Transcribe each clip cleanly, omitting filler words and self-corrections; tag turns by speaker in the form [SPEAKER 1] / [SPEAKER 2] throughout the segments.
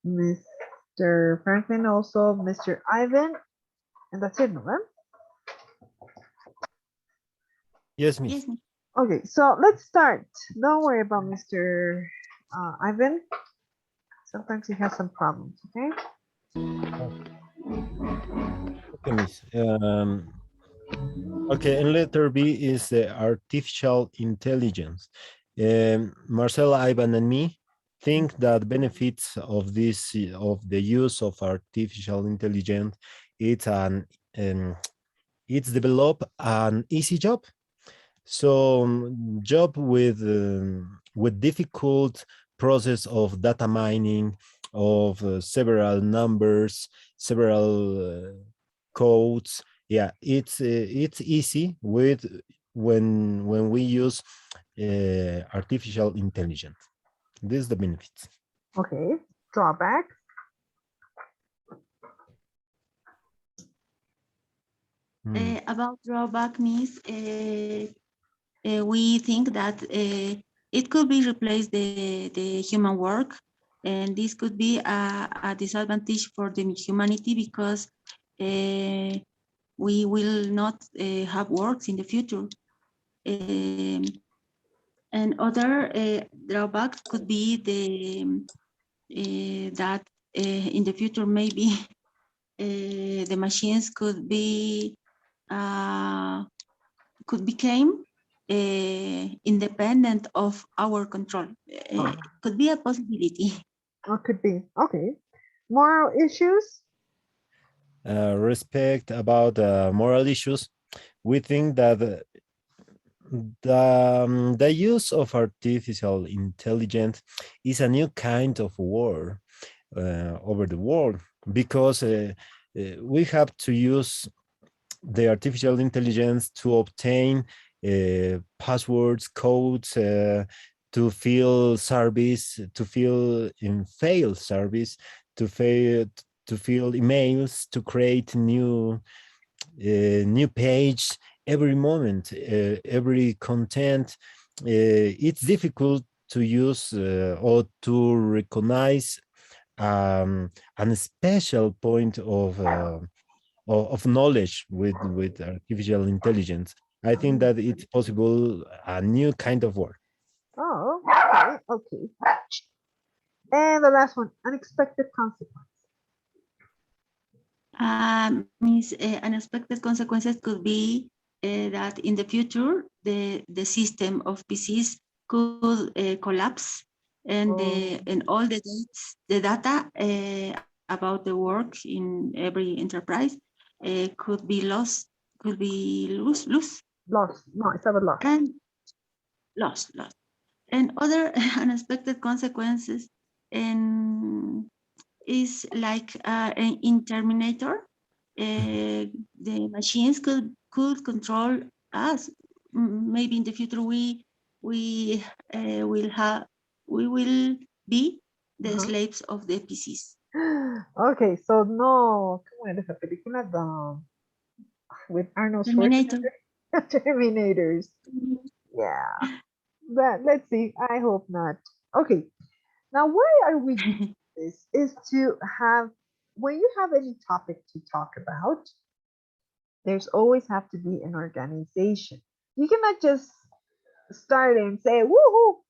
[SPEAKER 1] Mr. Franklin, also Mr. Ivan, and that's it, no?
[SPEAKER 2] Yes, miss.
[SPEAKER 3] Yes, miss.
[SPEAKER 1] Okay, so let's start. Don't worry about Mr. Ivan. Sometimes he has some problems, okay?
[SPEAKER 2] Okay, miss. Okay, and letter B is artificial intelligence. Marcel, Ivan, and me think that benefits of this of the use of artificial intelligence it's an um, it's develop an easy job. So job with difficult process of data mining of several numbers, several codes. Yeah, it's easy with when we use artificial intelligence. This is the benefits.
[SPEAKER 1] Okay, drawback.
[SPEAKER 3] About drawback means we think that it could be replace the human work, and this could be a disadvantage for the humanity because we will not have works in the future. And other drawbacks could be that in the future maybe the machines could become independent of our control. Could be a possibility.
[SPEAKER 1] Could be. Okay. Moral issues.
[SPEAKER 2] Respect about moral issues. We think that the use of artificial intelligence is a new kind of war over the world because we have to use the artificial intelligence to obtain passwords, codes, to fill service, to fill in fail service, to fail to fill emails, to create new page every moment, every content. It's difficult to use or to recognize a special point of knowledge with artificial intelligence. I think that it's possible a new kind of work.
[SPEAKER 1] Oh, okay, okay. And the last one, unexpected consequence.
[SPEAKER 3] Means unexpected consequences could be that in the future the system of PCs could collapse, and all the data about the work in every enterprise could be lost, could be lose.
[SPEAKER 1] Lost. No, it's about lost.
[SPEAKER 3] And lost. And other unexpected consequences and is like in Terminator, the machines could control us. Maybe in the future we we will be the slaves of the PCs.
[SPEAKER 1] Okay, so no, ¿cómo era esa película? With Arnold
[SPEAKER 3] Terminator.
[SPEAKER 1] Schwarzenegger, Terminators. Yeah, but let's see. I hope not. Okay, now why are we doing this? Is to have when you have any topic to talk about, there's always have to be an organization. You cannot just start and say, woohoo,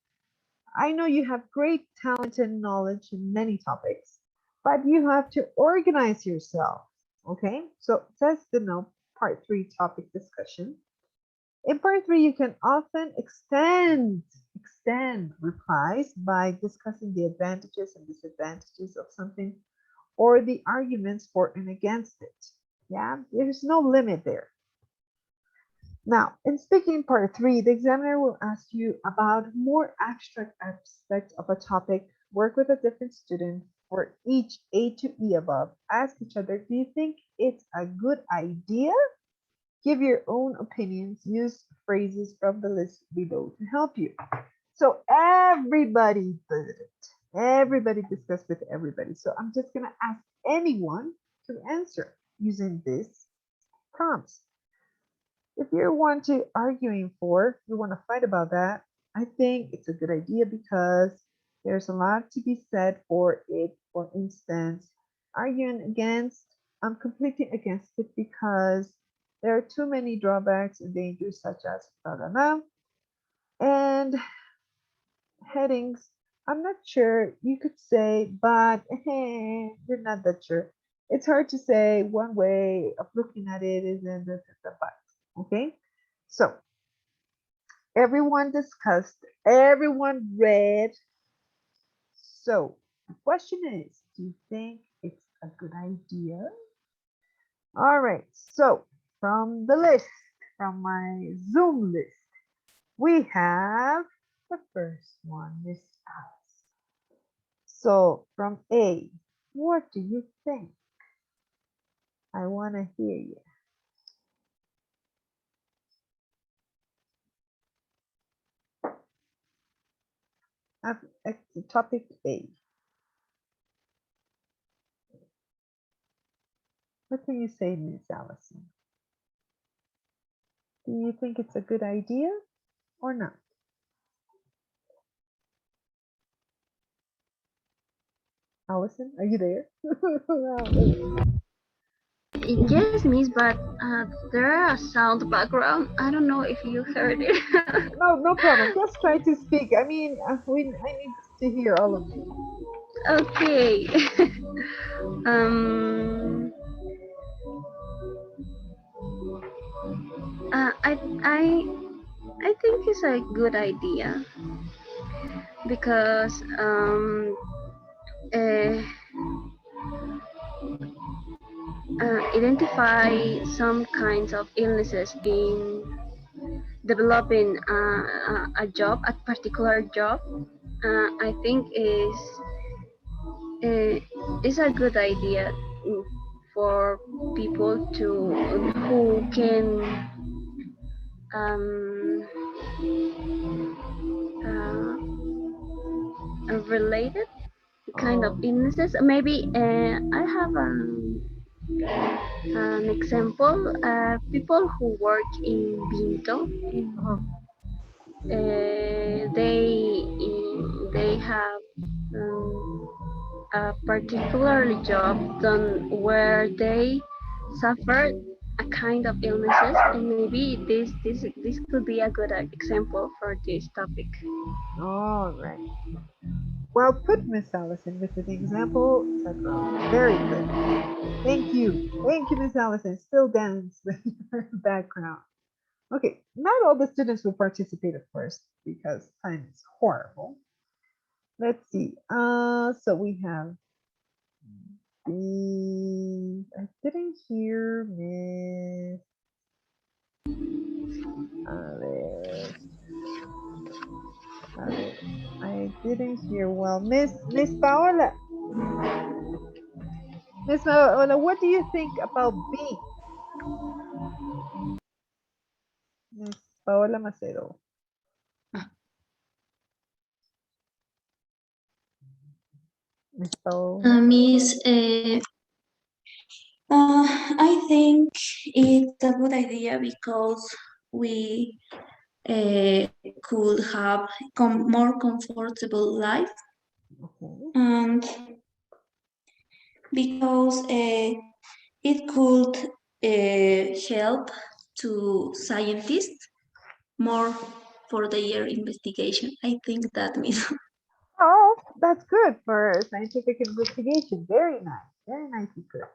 [SPEAKER 1] I know you have great talent and knowledge in many topics, but you have to organize yourself. Okay, so that's the no part three topic discussion. In part three, you can often extend replies by discussing the advantages and disadvantages of something or the arguments for and against it. Yeah, there's no limit there. Now, in speaking part three, the examiner will ask you about more abstract aspects of a topic, work with a different student for each A to E above. Ask each other, do you think it's a good idea? Give your own opinions. Use phrases from the list below to help you. So everybody did it. Everybody discussed with everybody. So I'm just going to ask anyone to answer using this prompts. If you want to arguing for, you want to fight about that, I think it's a good idea because There's a lot to be said for it. For instance, arguing against, I'm completely against it because there are too many drawbacks and dangers such as blah, blah, blah. And headings, I'm not sure. You could say, but you're not that sure. It's hard to say one way of looking at it isn't the but. Okay, so everyone discussed, everyone read. So the question is, do you think it's a good idea? All right, so from the list, from my Zoom list, we have the first one, Miss Alice. So from A, what do you think? I want to hear you. Topic A. What can you say, Miss Allison? Do you think it's a good idea or not? Allison, are you there?
[SPEAKER 4] Yes, miss, but there are sound background. I don't know if you heard it.
[SPEAKER 1] No, no problem. Just try to speak. I mean, I need to hear all of you.
[SPEAKER 4] Okay. um, I think it's a good idea because uh, identify some kinds of illnesses in developing a job, a particular job. I think is a good idea for people to who can um, related kind of illnesses. Maybe I have an example. People who work in Binto, they have a particular job done where they suffer a kind of illnesses, and maybe this could be a good example for this topic.
[SPEAKER 1] All right. Well put, Miss Allison, with an example, etc. Very good. Thank you. Thank you, Miss Allison. Still dance with your background. Okay, not all the students will participate, of course, because time is horrible. Let's see. So we have I didn't hear Miss Alice. Alice. I didn't hear well. Miss Paola. Miss Paola, what do you think about B? Miss Paola Macedo. Miss Paola.
[SPEAKER 5] Miss, I think it's a good idea because we could have more comfortable life,
[SPEAKER 1] Okay.
[SPEAKER 5] and because it could help to scientists more for their investigation. I think that means.
[SPEAKER 1] Oh, that's good for scientific investigation. Very nice. Very nicely good.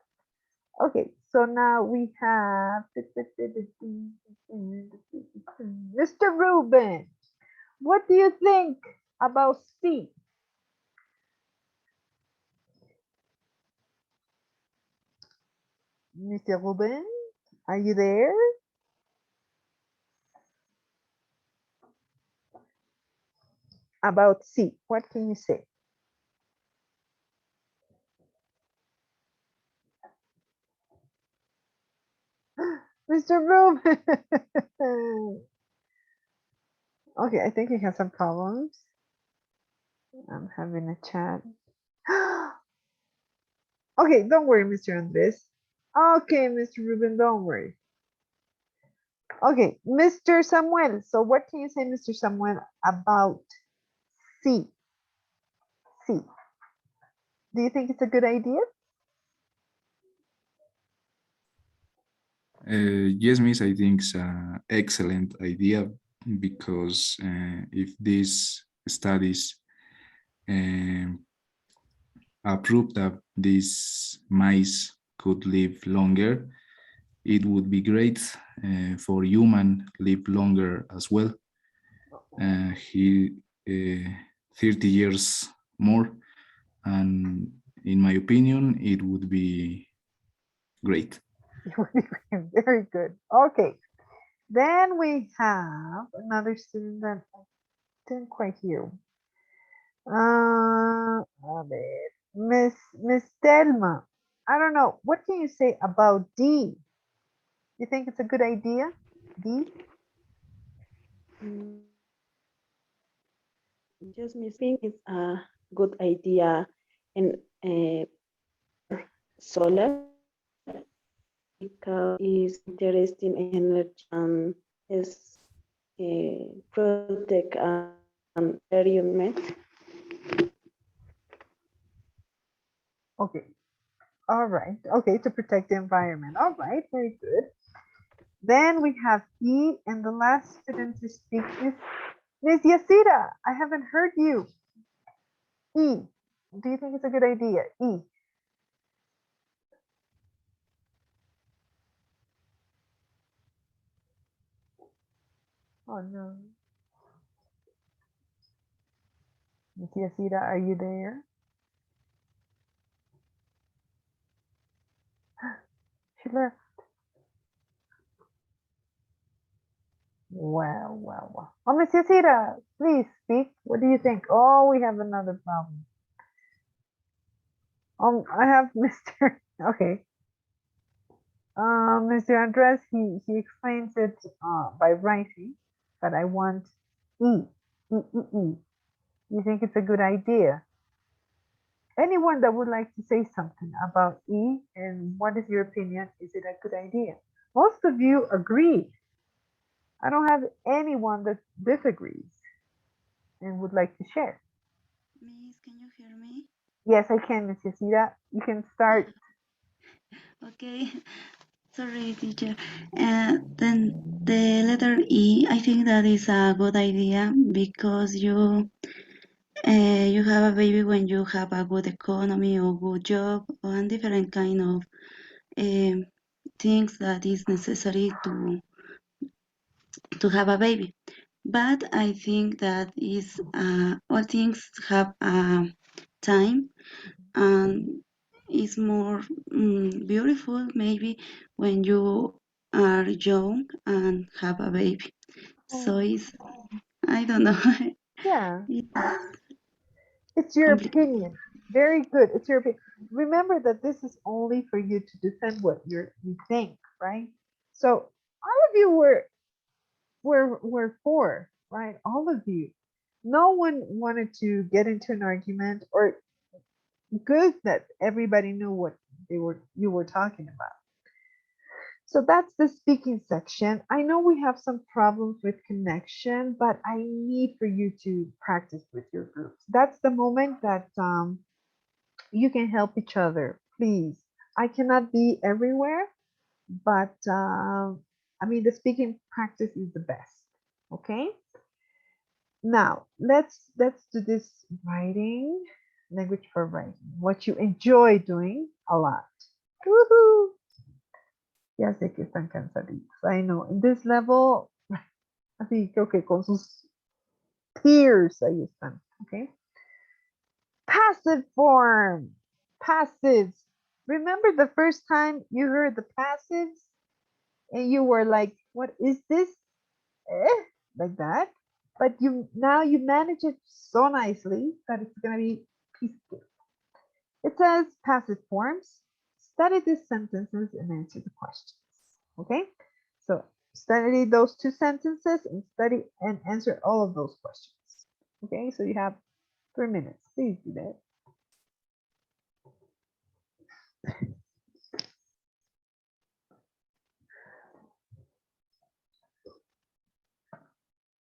[SPEAKER 1] Okay, so now we have Mr. Ruben. What do you think about C? Mr. Ruben, are you there? About C, what can you say? Mr. Ruben. Okay, I think he has some problems. I'm having a chat. Okay, don't worry, Mr. Andres. Okay, Mr. Ruben, don't worry. Okay, Mr. Samuel. So what can you say, Mr. Samuel, about C? C. Do you think it's a good idea?
[SPEAKER 6] Yes, Miss, I think it's an excellent idea because if these studies um, prove that these mice could live longer, it would be great for human live longer as well. He 30 years more, and in my opinion, it would be great.
[SPEAKER 1] Very good. Okay. Then we have another student that I didn't quite hear. A ver, Miss Delma. I don't know. What can you say about D? You think it's a good idea? D?
[SPEAKER 7] Mm, Just me think it's a good idea and solar because it's interesting energy and is protect environment.
[SPEAKER 1] Okay. All right. Okay, to protect the environment. All right, very good. Then we have E, and the last student to speak is Miss Yasira. I haven't heard you. E. Do you think it's a good idea? E. Oh no. Miss Yasira, are you there? She left. Well. Oh, Miss Yasira, please speak. What do you think? Oh, we have another problem. I have Mr. Okay. Mr. Andres, he explains it by writing, but I want E. E, E, E. You think it's a good idea? Anyone that would like to say something about E and what is your opinion? Is it a good idea? Most of you agreed. I don't have anyone that disagrees and would like to share.
[SPEAKER 3] Miss, can you hear me?
[SPEAKER 1] Yes, I can, Miss Yasira. You can start.
[SPEAKER 3] Okay, sorry, teacher. Then the letter E, I think that is a good idea because you have a baby when you have a good economy or good job or different kind of things that is necessary to have a baby. But I think that is all things have a time and it's more beautiful maybe when you are young and have a baby. So
[SPEAKER 1] Oh,
[SPEAKER 3] it's I don't know.
[SPEAKER 1] yeah,
[SPEAKER 3] It's
[SPEAKER 1] it's your
[SPEAKER 3] complicated.
[SPEAKER 1] opinion. Very good. It's your opinion. Remember that this is only for you to defend what you think, right? So all of you were for, right? All of you. No one wanted to get into an argument, or good that everybody knew what you were talking about. So that's the speaking section. I know we have some problems with connection, but I need for you to practice with your groups. That's the moment that you can help each other. Please, I cannot be everywhere, but I mean the speaking practice is the best. Okay. Now let's do this writing, language for writing. What you enjoy doing a lot. Woohoo! Ya sé que están cansaditos. I know. In this level, así creo que con sus tears ahí están. Okay. Passive form. Passives. Remember the first time you heard the passives and you were like, what is this? Eh? Like that. But now you manage it so nicely that it's gonna be peaceful. It says passive forms. Study these sentences and answer the questions. Okay? So study those two sentences and study and answer all of those questions. Okay, so you have 3 minutes. Please do that.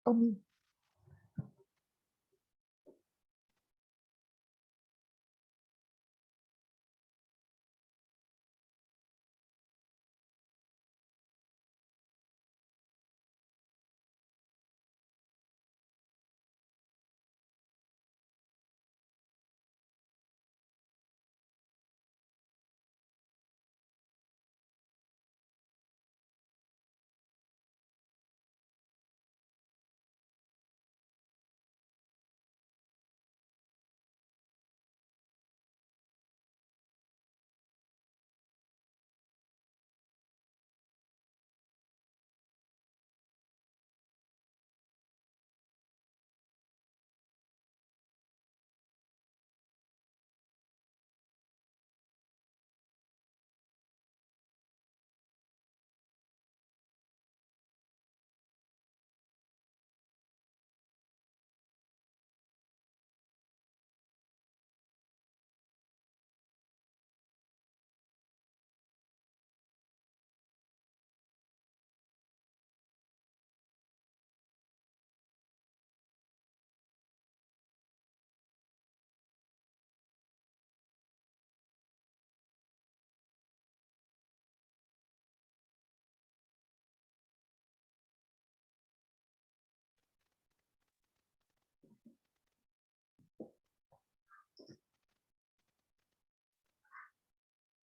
[SPEAKER 1] Oh,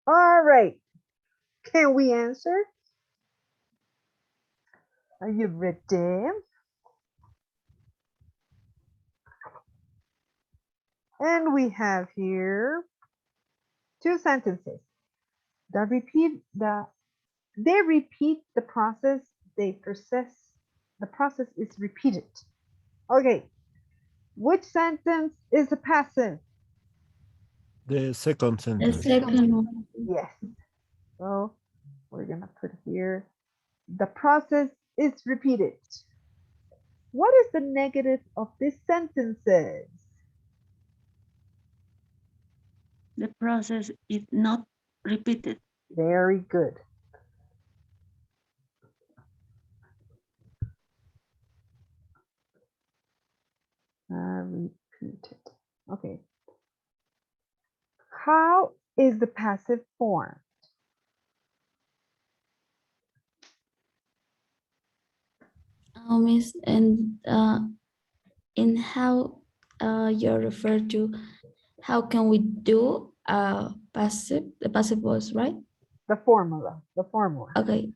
[SPEAKER 1] All right. Can we answer? Are you ready? And we have here two sentences. They repeat the process, they process, the process is repeated. Okay, which sentence is a passive?
[SPEAKER 2] The second
[SPEAKER 5] The
[SPEAKER 2] sentence.
[SPEAKER 5] second one.
[SPEAKER 1] Yes. So we're gonna put here, the process is repeated. What is the negative of these sentences?
[SPEAKER 3] The process is not repeated.
[SPEAKER 1] Very good. Repeated. Okay. How is the passive form?
[SPEAKER 5] Miss, and in how you refer to how can we do the passive voice, right?
[SPEAKER 1] The formula. The formula.
[SPEAKER 5] Okay.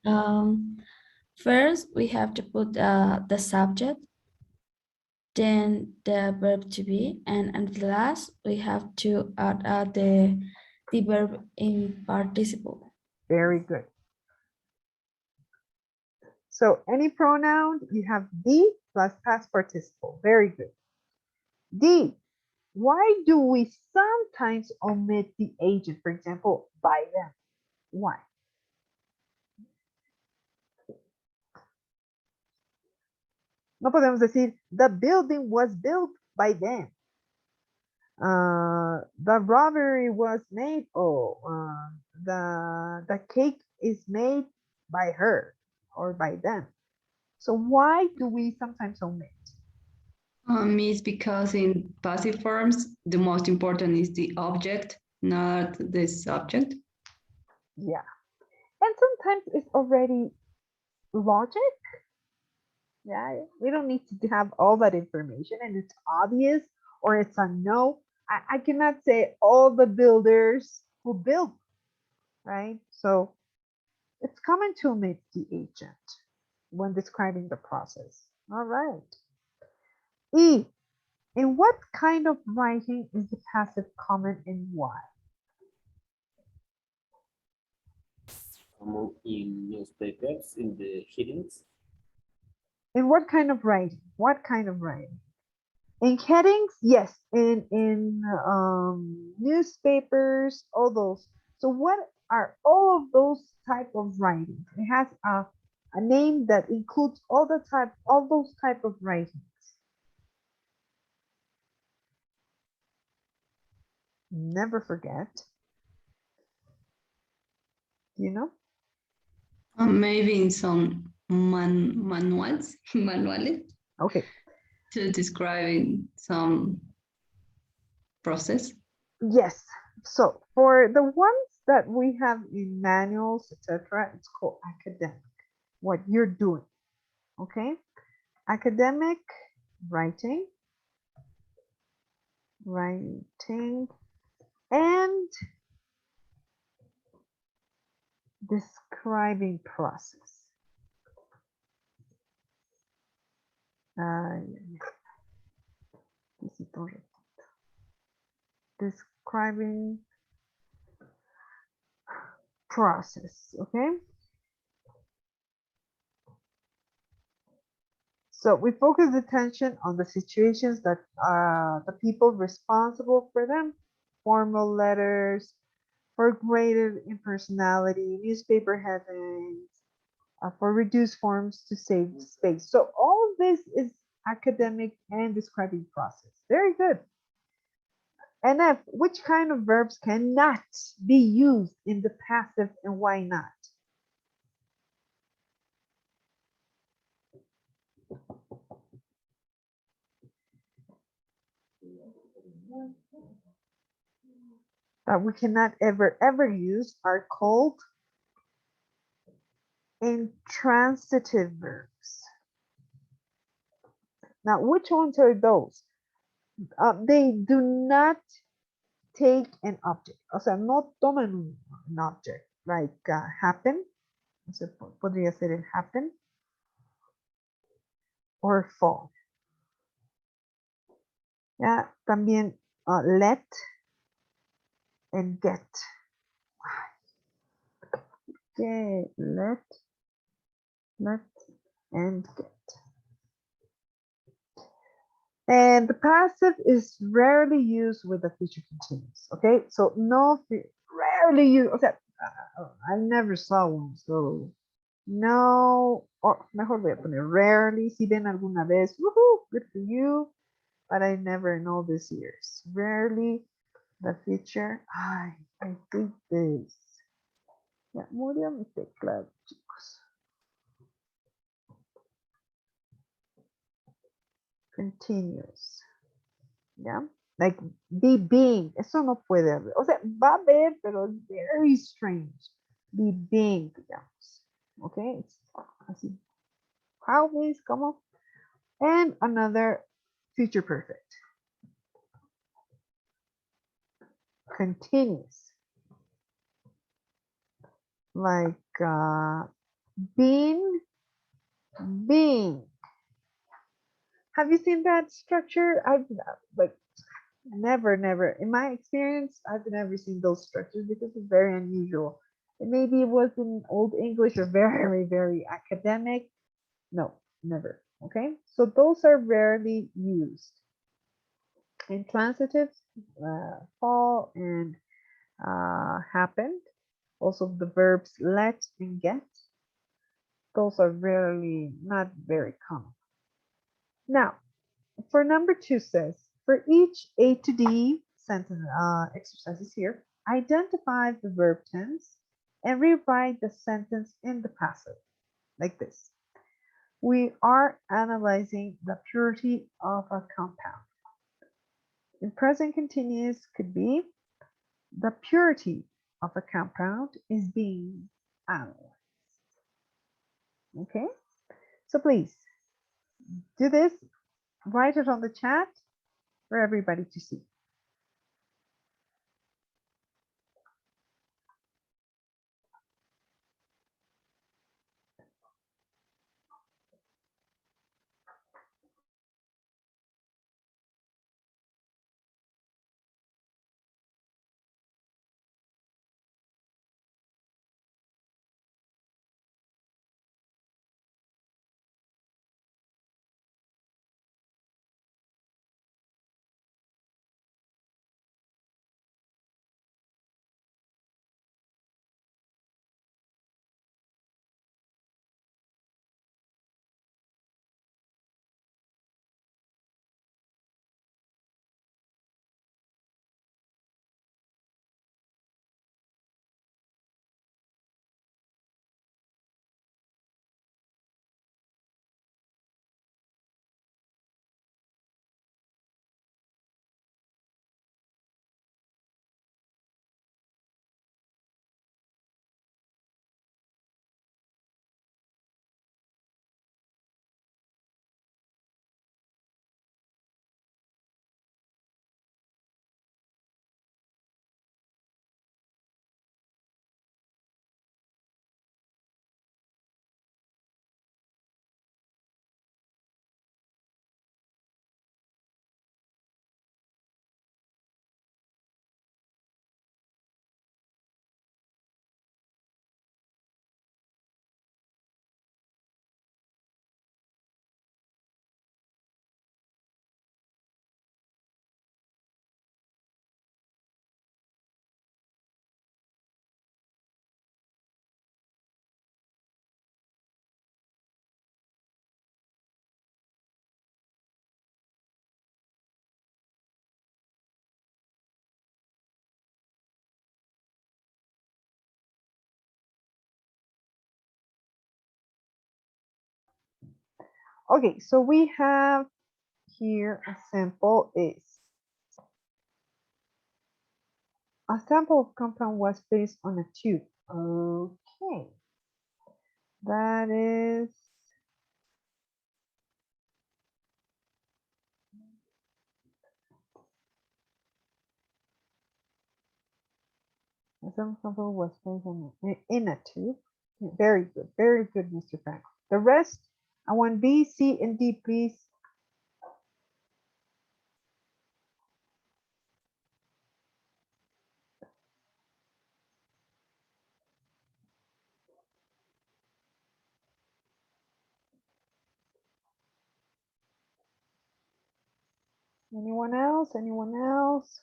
[SPEAKER 5] First we have to put the subject, then the verb to be, and at the last we have to add the verb in participle.
[SPEAKER 1] Very good. So any pronoun, you have the plus past participle. Very good. D, why do we sometimes omit the agent? For example, by them. Why? No podemos decir, the building was built by them. The robbery was made, the cake is made by her or by them. So why do we sometimes omit?
[SPEAKER 8] Is because in passive forms, the most important is the object, not the subject.
[SPEAKER 1] Yeah. And sometimes it's already logic. Yeah, we don't need to have all that information and it's obvious or it's a no. I cannot say all the builders who built, right? So it's common to omit the agent when describing the process. All right. E, in what kind of writing is the passive common and why?
[SPEAKER 9] In newspapers, in the headings.
[SPEAKER 1] In what kind of writing? What kind of writing? In headings, yes. In newspapers, all those. So what are all of those type of writings? It has a name that includes all those type of writings. Never forget. You know?
[SPEAKER 8] Maybe in some manuals,
[SPEAKER 1] Okay.
[SPEAKER 8] to describing some process.
[SPEAKER 1] Yes. So for the ones that we have in manuals, etc., it's called academic. What you're doing. Okay? Academic writing, and describing process. Describing process, okay? So we focus attention on the situations that the people responsible for them, formal letters, for graded impersonality, newspaper headings, for reduced forms to save space. So all of this is academic and describing process. Very good. And F, which kind of verbs cannot be used in the passive and why not? That we cannot ever use are called intransitive verbs. Now, which ones are those? They do not take an object. O sea, no toman un object, like happen. O sea, podría ser el happen or fall. Ya, también let and get. Okay, let and get. And the passive is rarely used with the future continuous. Okay, so no, rarely used. O sea, I never saw one, so no, or mejor voy a poner rarely. Si ven alguna vez, woohoo, good for you. But I never know this years. Rarely the future. Ay, I think this. Ya murió mi teclado, chicos. Continuous. ¿Ya? Like be being. Eso no puede haber. O sea, va a haber, pero es very strange. Be being, digamos. Okay, it's así. How is, como. And another future perfect. Continuous. Like being. Have you seen that structure? I've like never. In my experience, I've never seen those structures because it's very unusual. And maybe it was in Old English or very academic. No, never. Okay, so those are rarely used. Intransitive, fall and happened. Also the verbs let and get. Those are rarely, not very common. Now, for number 2 says, for each A to D sentence exercises here, identify the verb tense and rewrite the sentence in the passive, like this. We are analyzing the purity of a compound. In present continuous could be, the purity of a compound is being analyzed. Okay, so please do this, write it on the chat for everybody to see. Okay, so we have here a sample is. A sample of compound was placed on a tube. Okay. That is The sample was placed in a tube. Very good, Mr. Frank. The rest, I want B, C, and D, please. Anyone else? Anyone else?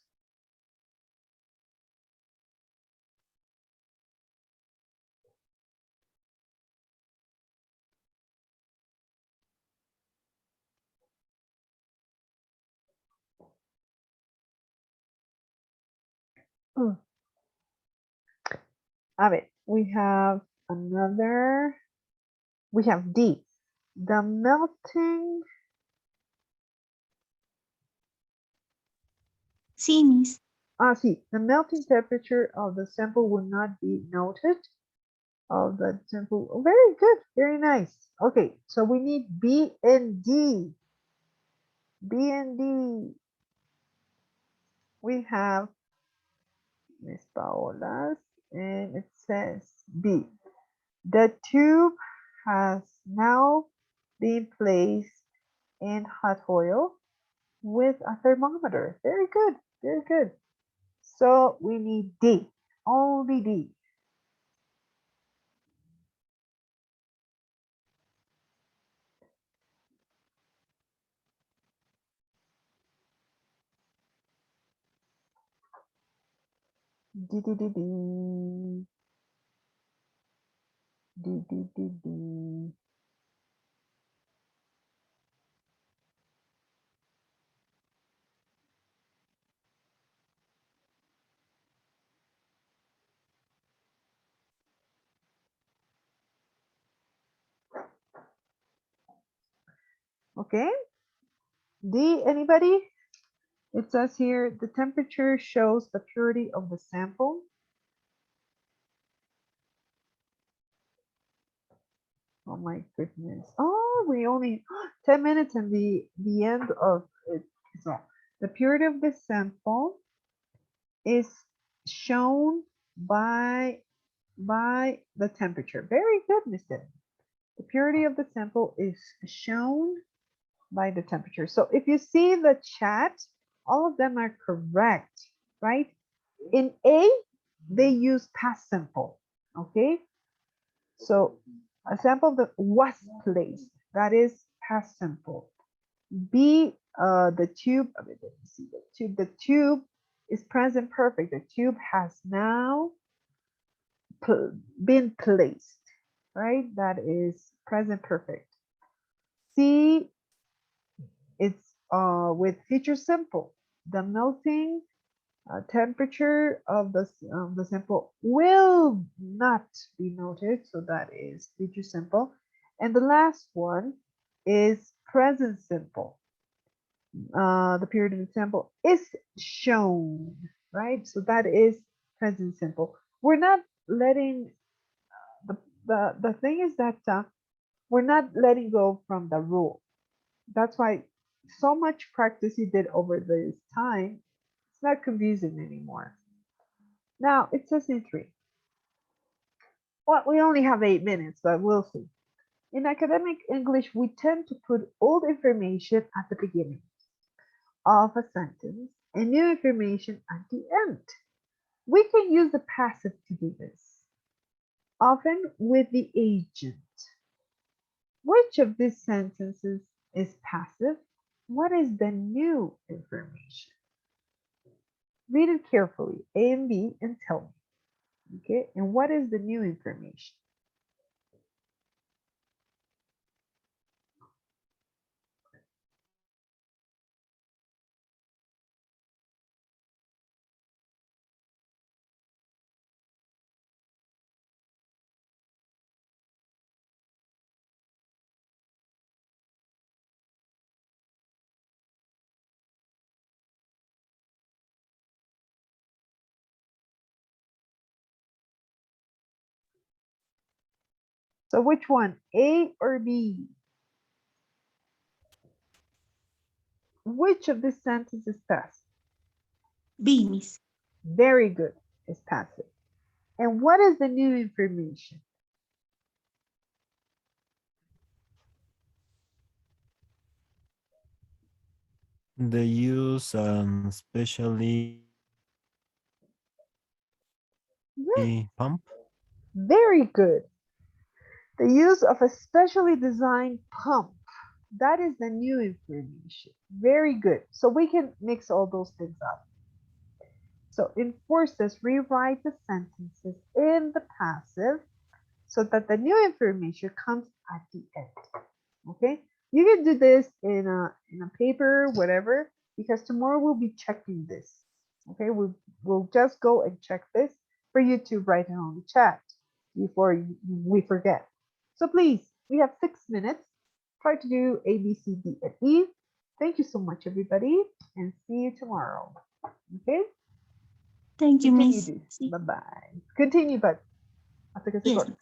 [SPEAKER 1] Mm. A ver, we have another. We have D. The melting.
[SPEAKER 3] Sí, Miss.
[SPEAKER 1] See, the melting temperature of the sample will not be noted. Of the sample. Oh, very good, very nice. Okay, so we need B and D. B and D. We have Miss Paola's, and it says B. The tube has now been placed in hot oil with a thermometer. Very good, very good. So we need D, only D. D, D, D, D. D, D, D, D. Okay, D, anybody? It says here, the temperature shows the purity of the sample. Oh my goodness. Oh, we only 10 minutes and the end of it. So the purity of the sample is shown by the temperature. Very good, Mr. The purity of the sample is shown by the temperature. So if you see the chat, all of them are correct, right? In A, they use past simple, okay? So a sample that was placed, that is past simple. B, the tube, let me see the tube is present perfect. The tube has now been placed, right? That is present perfect. C, it's with future simple. The melting temperature of the sample will not be noted, so that is future simple. And the last one is present simple. The period of the sample is shown, right? So that is present simple. We're not letting the thing is that we're not letting go from the rule. That's why so much practice you did over this time, it's not confusing anymore. Now it says in 3. Well, we only have 8 minutes, but we'll see. In academic English, we tend to put old information at the beginning of a sentence and new information at the end. We can use the passive to do this, often with the agent. Which of these sentences is passive? What is the new information? Read it carefully, A and B, and tell me. Okay, and what is the new information? So which one, A or B? Which of these sentences is passive?
[SPEAKER 3] B, Miss.
[SPEAKER 1] Very good, is passive. And what is the new information?
[SPEAKER 2] The use and especially pump.
[SPEAKER 1] Very good. The use of a specially designed pump. That is the new information. Very good. So we can mix all those things up. So enforce this, rewrite the sentences in the passive so that the new information comes at the end. Okay? You can do this in a paper, whatever, because tomorrow we'll be checking this. Okay, we'll just go and check this for you to write it on the chat before we forget. So please, we have 6 minutes. Try to do A, B, C, D, and E. Thank you so much, everybody, and see you tomorrow. Okay?
[SPEAKER 3] Thank you,
[SPEAKER 1] Continue
[SPEAKER 3] Miss.
[SPEAKER 1] this. Bye-bye. Continue, but hasta que se
[SPEAKER 3] Yes.
[SPEAKER 1] corte.